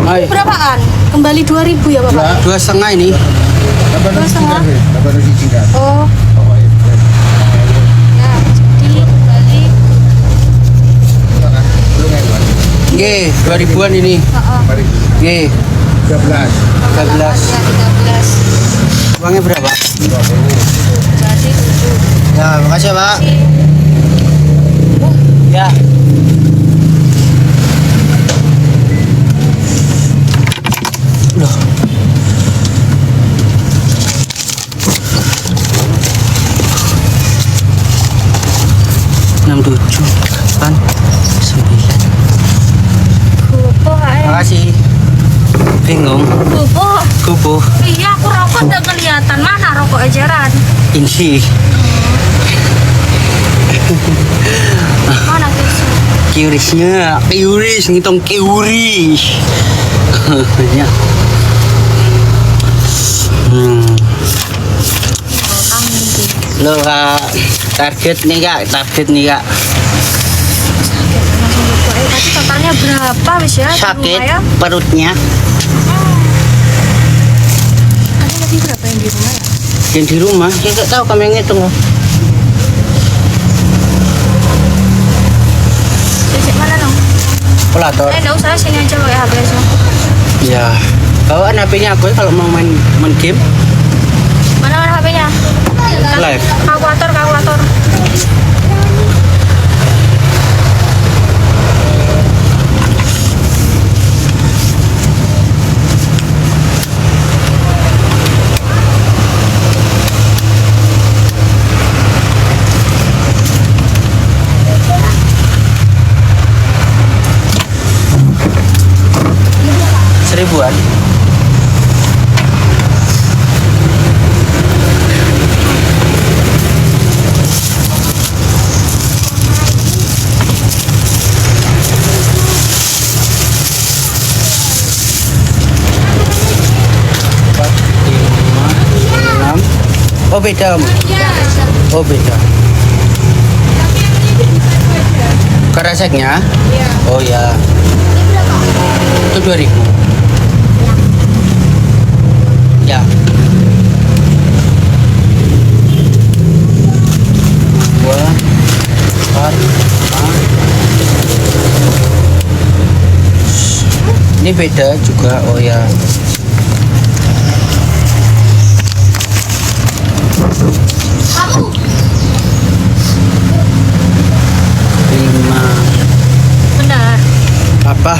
Hai. Berapaan? Kembali 2.000 ya Bapak? 2,5 ini. 2,5. Oh. Ya, jadi kembali. Nggih, 2000-an ini. Heeh. Nggih, 13. Ya, 13. Uangnya berapa? Jadi 7. Ya, makasih ya, Pak. Ya. Loh. Enam tujuh, 8, 9. Gopo ae. Makasih. Bingung. Gopo. Kupu. Iya, aku rokok udah kelihatan. Mana rokok ejeran? Ini. Mana tisu? Kiurisnya, ngitung kiuris. Ya. Lo Kak, target nih Kak. Tadi totalnya berapa wis ya? Sakit Di rumah ya? perutnya. Tadi lagi berapa yang di rumah ya? Yang di rumah, ya nggak tahu kami yang ngitung. Cek mana dong? Kalkulator. Enggak usah, sini aja lo ya HP aja. Ya. Bawaan HP-nya aku ya kalau mau main game. Mana HP-nya? Live. Kalkulator. Seribuan. Empat, lima, enam. Oh beda kamu? Oh beda. Karaseknya? Oh ya. Itu 2000. Ya. Dua, empat, lima. Ini beda juga. Oh ya. Lima. Benar. Apa?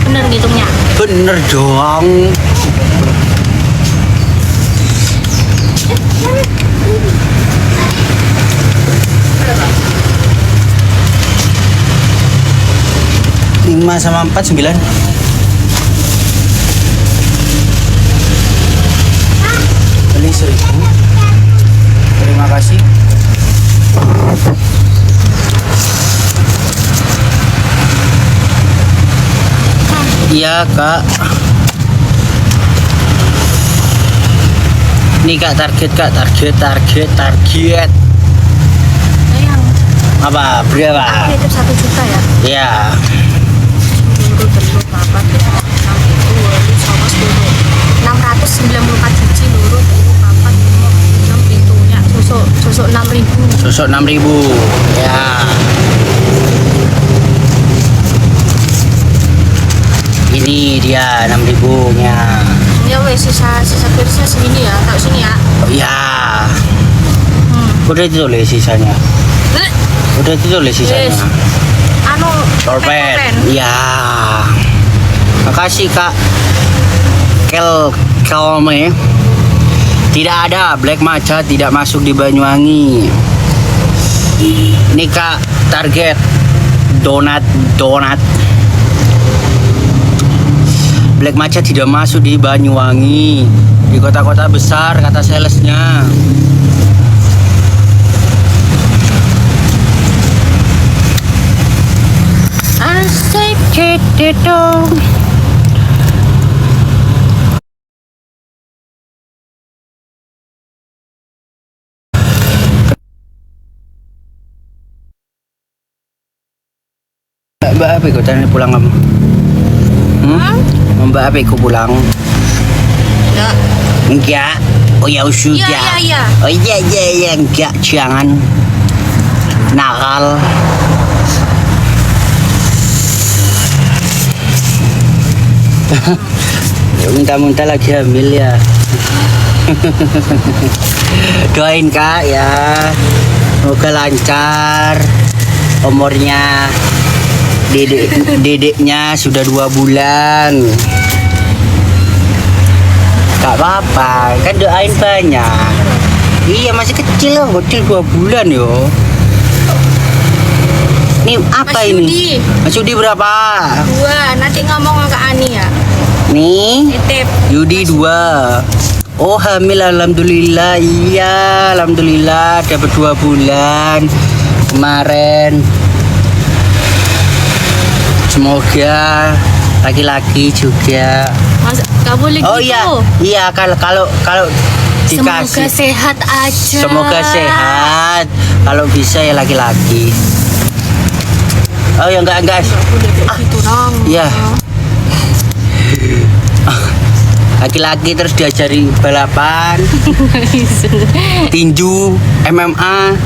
Benar ngitungnya. Bener dong. Lima sama 4, 9. Beli 1000. Terima kasih. Iya Kak. Ini Kak target Kak, target. Nah, yang Apa? Berapa? aku nitip 1 juta ya. Ya. Dulu papat 694 biji luru papat 6 pintunya susuk 6.000. Susuk 6.000. Ya. Ini dia 6.000-nya. Ya wes sisa pirsnya segini ya, taruh sini ya. Oh ya. Udah ditulis sisanya. Udah ditulis sisanya. Yes. Anu Torpen. Ya. Makasih Kak. Kelme. Tidak ada black matcha, tidak masuk di Banyuwangi. Ini Kak target donat. Black matcha tidak masuk di Banyuwangi, di kota-kota besar kata salesnya. Asik dong. Mbak apa ikutan pulang kamu? Mbak apa aku pulang? Enggak. Enggak. Oh ya sudah. Iya. Oh iya enggak, jangan nakal. Minta-minta lagi hamil ya. Doain Kak ya, semoga lancar. Umurnya dedeknya sudah 2 bulan. Gak apa-apa, kan doain banyak. Iya masih kecil loh, kecil 2 bulan yo. Ini apa Mas ini? Yudi. Mas Yudi berapa? 2, nanti ngomong ke Ani ya. Nih, Titip. Yudi 2. Oh hamil, alhamdulillah. Iya, alhamdulillah dapat 2 bulan kemarin. Semoga laki-laki juga. Mas, gak boleh Oh gitu. iya kalau Semoga dikasih. sehat aja. Semoga sehat. Kalau bisa ya laki-laki. Oh ya enggak. Gak boleh kayak gitu dong. Iya. Laki-laki terus diajari balapan, tinju, MMA.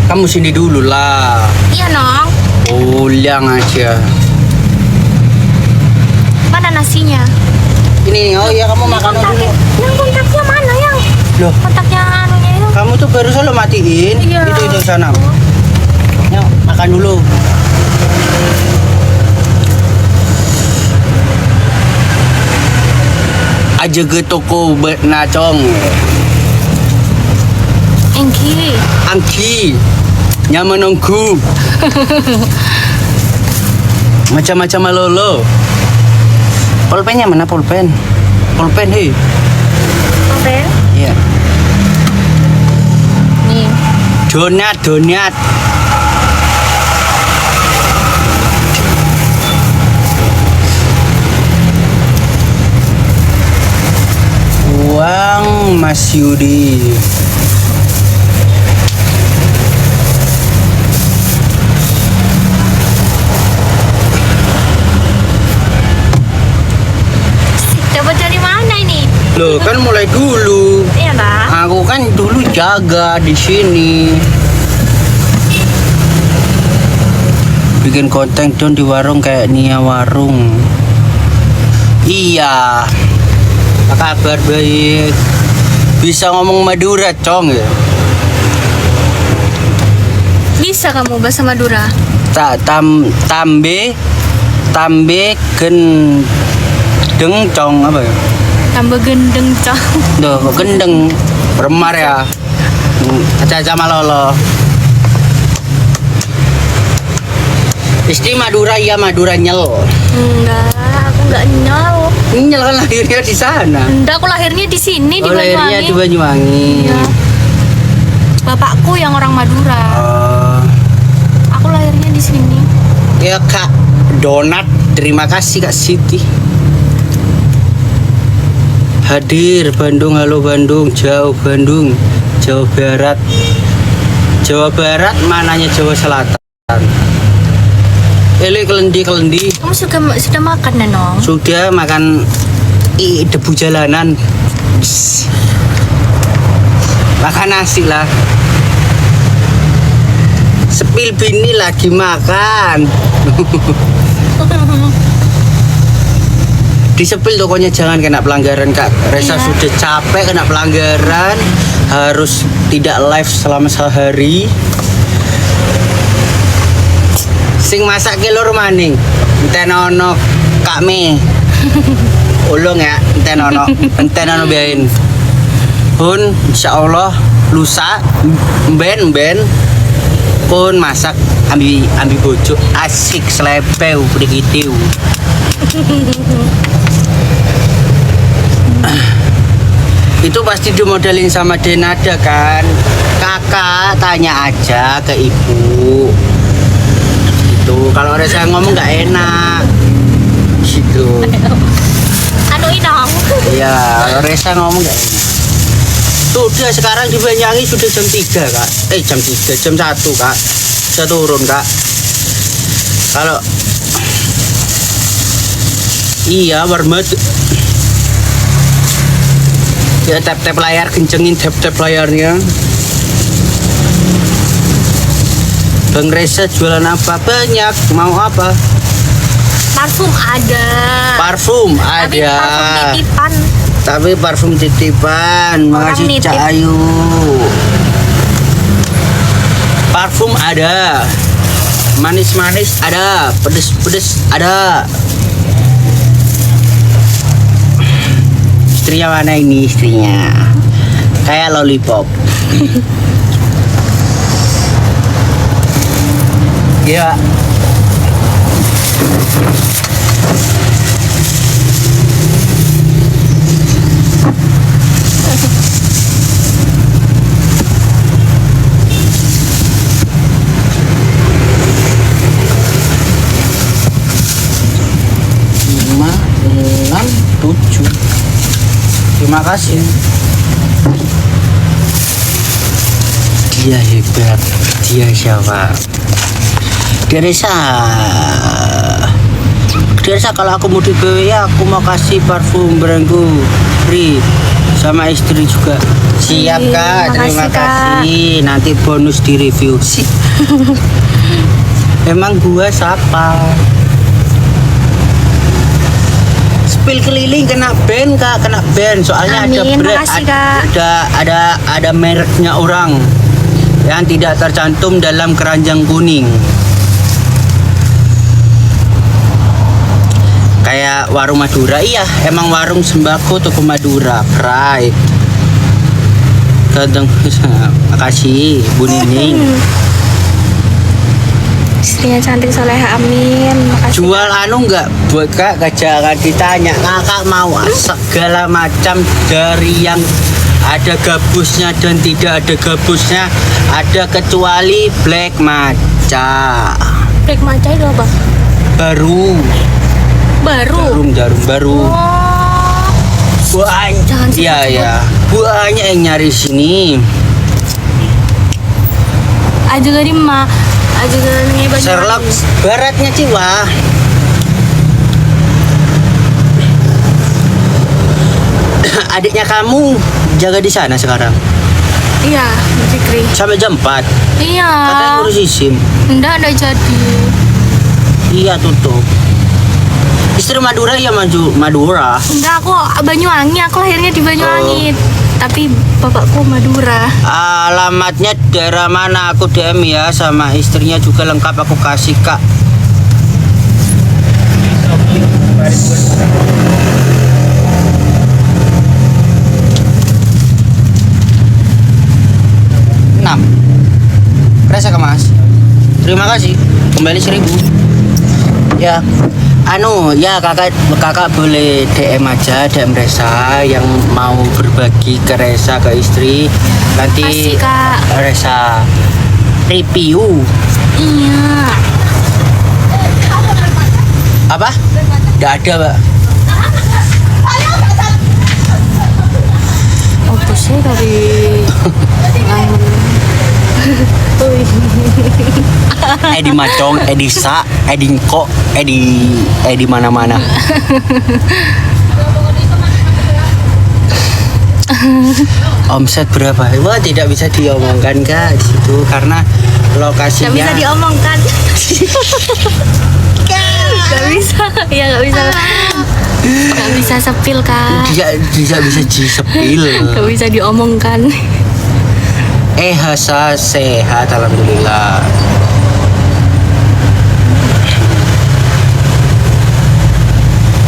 Kamu sini dulu lah. Iya nong. Pulang aja. Mana nasinya? Ini oh ya kamu makan dulu. Yang kontaknya mana yang? Loh, Kontaknya anunya itu. kamu tuh baru solo matiin. Iya. Itu sana. Yuk, makan dulu. Aja ke toko nacong. Engki. Angki nyaman nongku. Macam-macam malolo. Pulpennya mana pulpen? Pulpen hei. Oke. Iya. Nih. Donat. Uang Mas Yudi. Dapat dari mana ini? Loh, kan mulai dulu. Iya lah. Aku kan dulu jaga di sini. Bikin konten dong di warung kayak Nia Warung. Iya. Apa kabar baik? Bisa ngomong Madura, Cong ya? Bisa kamu bahasa Madura? Tambe gendeng cong apa ya? Tambah gendeng cong. Duh, kok gendeng remar ya. Caca malolo. Istri Madura ya Madura nyel. Enggak, aku enggak nyal. Nyel kan lahirnya di sana. Enggak, aku lahirnya di sini di Oh, lahirnya Banyuwangi. di Banyuwangi. Iya. Bapakku yang orang Madura. Oh, Aku lahirnya di sini. ya Kak Donat, terima kasih Kak Siti. Hadir Bandung, halo Bandung, jauh Bandung, Jawa Barat. Jawa Barat mananya Jawa Selatan. Ele kelendi. Kamu sudah makan Nenong? Sudah makan debu jalanan. Psst. Makan nasi lah. Sepil bini lagi makan. Disepil tokonya jangan kena pelanggaran Kak. Resa Iya. sudah capek kena pelanggaran, harus tidak live selama sehari. Sing masak ki loro maning. Entenono Kak Me. Ulung ya, entenono biain. Pun insyaallah lusa mben pun masak ambil bojo asik slepeu begitu. Itu pasti dimodelin sama Denada kan. Kakak tanya aja ke ibu. Gitu. Kalau Reza ngomong nggak enak. Gitu. Anu Inong. Iya, kalau Reza ngomong nggak enak. Tuh Sudah sekarang di Banyuwangi sudah jam 3 kak. Jam 3, jam 1 kak. Saya turun kak. Kalau iya warmet. Ya tap-tap layar, kencengin tap-tap layarnya. Bang Reza jualan apa? Banyak. Mau apa? Parfum ada. Parfum Tapi ada. parfum titipan. Tapi parfum titipan. Makasih nitip. Cak Ayu. Parfum ada. Manis-manis ada. Pedes-pedes ada. Istrinya mana ini istrinya? Kayak lollipop. Ya. Lima, enam, tujuh. Terima kasih. Dia hebat. Dia siapa? Deresa kalau aku mau di BW ya aku mau kasih parfum brandku free sama istri juga. Siap kak, terima kasih. Nanti bonus di review sih. Emang gua siapa? Spill keliling kena band kak, kena band soalnya ada Amin, brand, makasih, Kak. ada mereknya orang yang tidak tercantum dalam keranjang kuning. Kayak warung Madura, iya emang warung sembako toko Madura, Pride. Kadang, makasih Bu Nining. Istrinya cantik soleha, amin. Makasih. Jual anu enggak buat kak, jangan ditanya kakak mau segala macam dari yang ada gabusnya dan tidak ada gabusnya, ada kecuali black matcha. Black matcha itu apa? Baru. Jarum baru. Oh. Jangan Banyak. Iya ya. Banyak yang nyari sini. Aja gak mah. Aja gak Sherlock baratnya Ciwa. Adiknya kamu jaga di sana sekarang. Iya, Fikri. Sampai jam 4. Iya. Katanya ngurus SIM. Enggak jadi. Iya tutup. Istri Madura ya Madura. Enggak, aku Banyuwangi. Aku lahirnya di Banyuwangi. Tapi bapakku Madura. Alamatnya daerah mana? Aku DM ya, sama istrinya juga lengkap aku kasih kak. Enam. Rasa ke mas. Terima kasih. Kembali 1000. Ya. Anu ya kakak boleh DM aja, DM Resa yang mau berbagi ke Resa, ke istri. Nanti Makasih, Kak. Resa review. Iya. Apa? Nggak ada Mbak. Apa sih dari Edi Macong, Edi Sa, Edi Ngko, Edi mana-mana. Omset berapa? Wah, tidak bisa diomongkan kak di situ karena lokasinya. Gak bisa diomongkan. Gak bisa, ya gak bisa. Gak bisa sepil kak. Tidak bisa disepil. Gak bisa diomongkan. Hasa sehat alhamdulillah.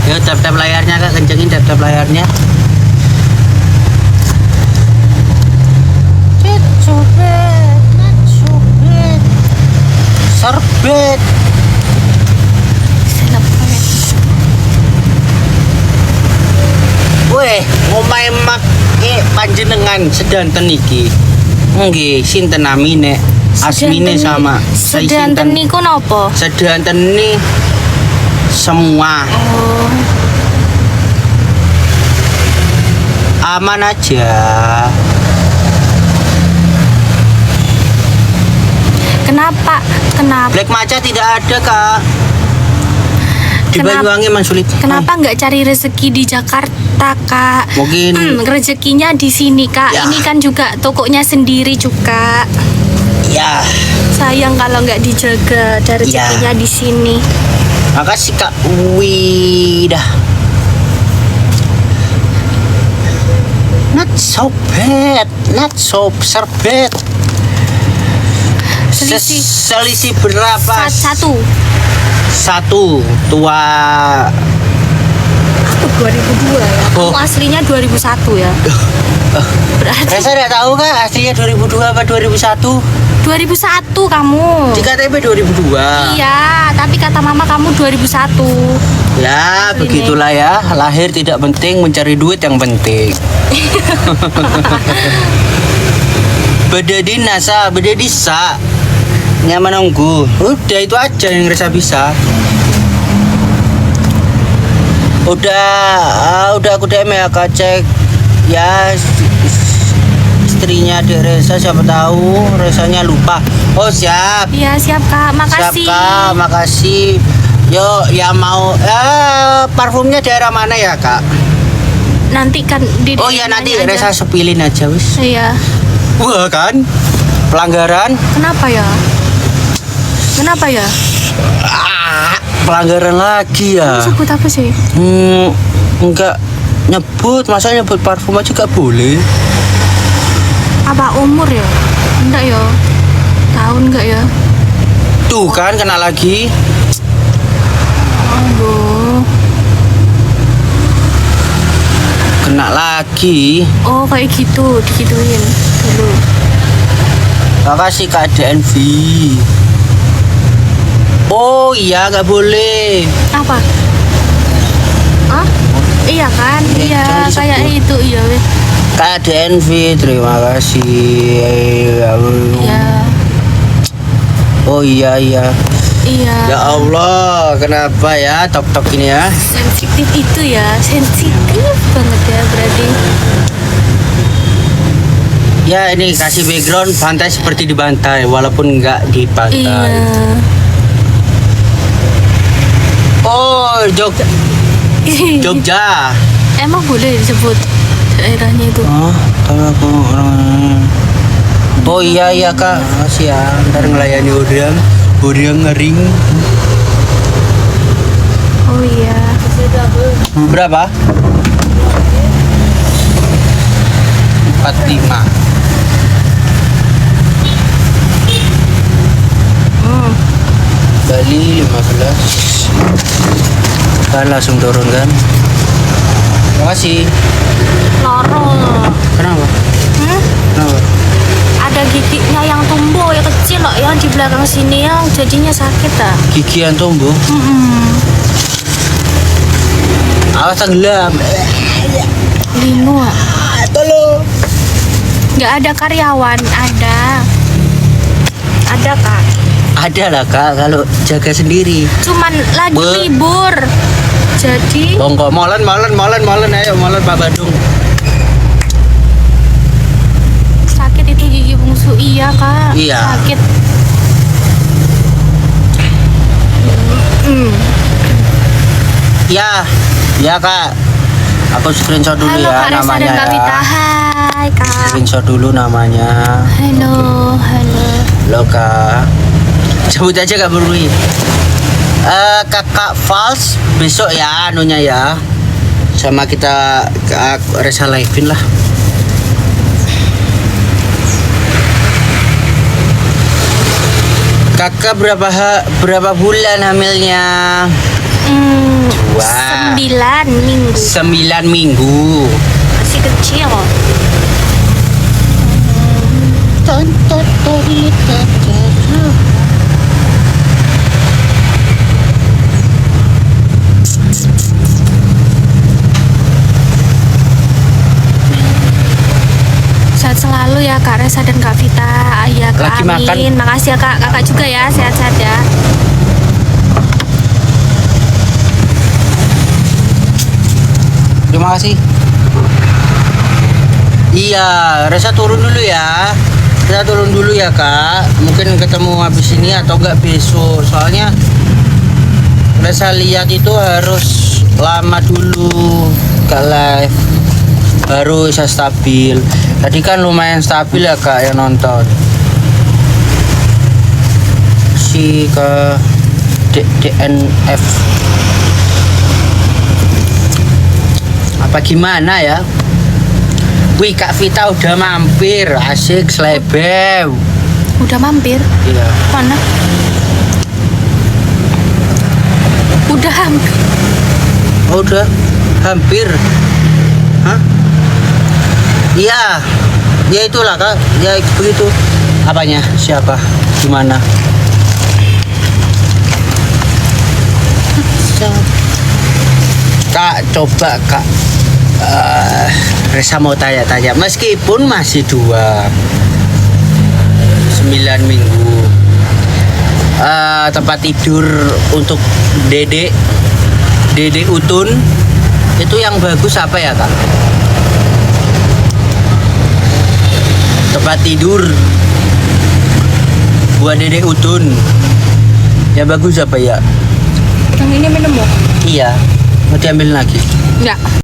Yuk tap-tap layarnya kak, kencengin tap-tap layarnya. Sorbet. Weh, ngomae mak panjenengan sedanten iki. Nggih, sinten namine? Asmine sama. Sedanten niku napa? Sedanten ini semua Oh, aman aja. Kenapa? Kenapa? Black maca tidak ada kak. Di Kenapa- Banyuwangi emang sulit. Kenapa nggak cari rezeki di Jakarta, Kak? Mungkin Rezekinya di sini, Kak. Ya. Ini kan juga tokonya sendiri juga. ya. Sayang kalau nggak dijaga. Ada rezekinya di sini. Makasih kak. Widah. Not so bad, not so bad. Selisih. Selisih berapa? Satu tua. Aku 2002 ya. Oh. Kamu aslinya 2001 ya. Berarti Reza tidak tahu kak aslinya 2002 apa 2001? 2001 kamu. Di KTP 2002. Iya, tapi kata mama kamu 2001. Ya Ini. begitulah ya. Lahir tidak penting, mencari duit yang penting. Beda dinasa, beda disa. Nyaman nunggu. Udah itu aja yang Reza bisa. Udah aku DM ya kak, cek ya istrinya Dek Reza, siapa tahu Rezanya lupa. Oh siap. Iya, siap Kak. Siap Makasih. kak, makasih. Yo, ya mau parfumnya daerah mana ya kak? Nanti kan di Oh ya nanti aja. Reza sepilin aja wis. Iya. Wah kan, pelanggaran. Kenapa ya? Kenapa ya? Pelanggaran lagi ya. Sebut apa sih? Enggak nyebut, masa nyebut parfum aja gak boleh. Apa umur ya? Enggak ya? Tahun enggak ya? Tuh kan kena lagi. Aduh. Kena lagi. Oh kayak gitu, digituin dulu. Makasih Kak DNV. Oh iya nggak boleh. Apa? Ah? Iya kan? Iya, jangan disebut. kayak itu iya weh. Kak DNV, terima kasih. Iya. Oh iya iya. Iya. Ya Allah, kenapa ya tok-tok ini ya? Sensitif itu ya, sensitif banget ya berarti. Ya ini kasih background pantai seperti di pantai, walaupun nggak di pantai. Iya. Oh Jogja. Emang boleh disebut daerahnya itu? Oh, tahu aku orangnya. Oh iya iya kak, makasih ya. Ntar ngelayani udang ngering. Oh iya. Berapa? 45. Bali 15. Kan langsung turun kan? Makasih. Lorong. Kenapa? Kenapa? Ada giginya yang tumbuh yang kecil loh, yang di belakang sini yang jadinya sakit ah. Gigi yang tumbuh. Awas tenggelam. Linu ah. Tolong. Nggak ada karyawan, ada kak. Ada lah kak, kalau jaga sendiri. Cuman lagi Be- libur. Jadi Bongko, molen, ayo molen Pak Badung. sakit itu gigi bungsu, iya kak. Iya. Sakit. Ya kak. Aku screenshot dulu Halo ya Kak Reza namanya dan Kak Vita. ya. Hai kak. Screenshot dulu namanya. Halo. Lo kak. Sebut aja Kak Burwi. Kakak Fals besok ya anunya ya. Sama kita Reza live-in lah. Kakak berapa bulan hamilnya? 9 minggu. 9 minggu. Masih kecil. Sehat selalu ya Kak Reza dan Kak Vita. Ya Kak, Lagi makan. amin. Makasih ya Kak. Kakak juga ya, sehat-sehat ya. Terima kasih. Iya, Reza turun dulu ya. Kita turun dulu ya kak, mungkin ketemu habis ini atau enggak besok. Soalnya Resa lihat itu harus lama dulu ke live baru bisa stabil. Tadi kan lumayan stabil ya kak yang nonton. Si ke DNF apa gimana ya? Wih Kak Vita udah mampir, asik selebem. Udah mampir? Iya. Mana? Udah hampir. Oh, udah hampir. Hah? Iya. Ya itulah Kak, ya begitu. Apanya? Siapa? Gimana? Kak, coba Kak. Resa mau tanya-tanya, meskipun masih 9 minggu, tempat tidur untuk Dede Utun itu yang bagus apa ya kak? Tempat tidur buat Dede Utun yang bagus apa ya? Yang ini minum ya? Iya, mau diambil lagi? Enggak.